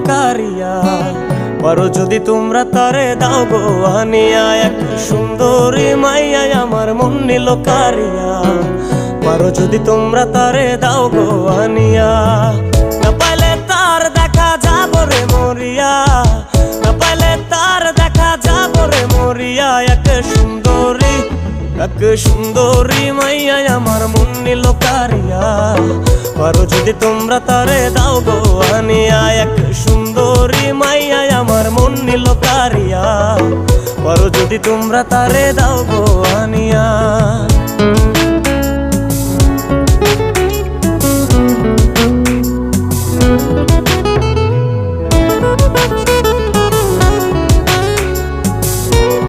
কারিয়া। পারো যদি তোমরা তারে দাও গো আনিয়া, এক সুন্দরী মাইয়া আমার মন নিল কারিয়া। পারো যদি তোমরা তারে দাও গো আনিয়া। না পাইলে তার দেখা যাব রে মরিয়া, না পাইলে তার দেখা যাব রে মরিয়া। এক সুন্দরী মাইয়া আমার মন নিল কারিয়া। পারো যদি তোমরা তারে দাও গো আনিয়া, এক সুন্দরী মাইয়া আমার মন নিল কারিয়া। পারো যদি তোমরা তারে দাও গো আনিয়া।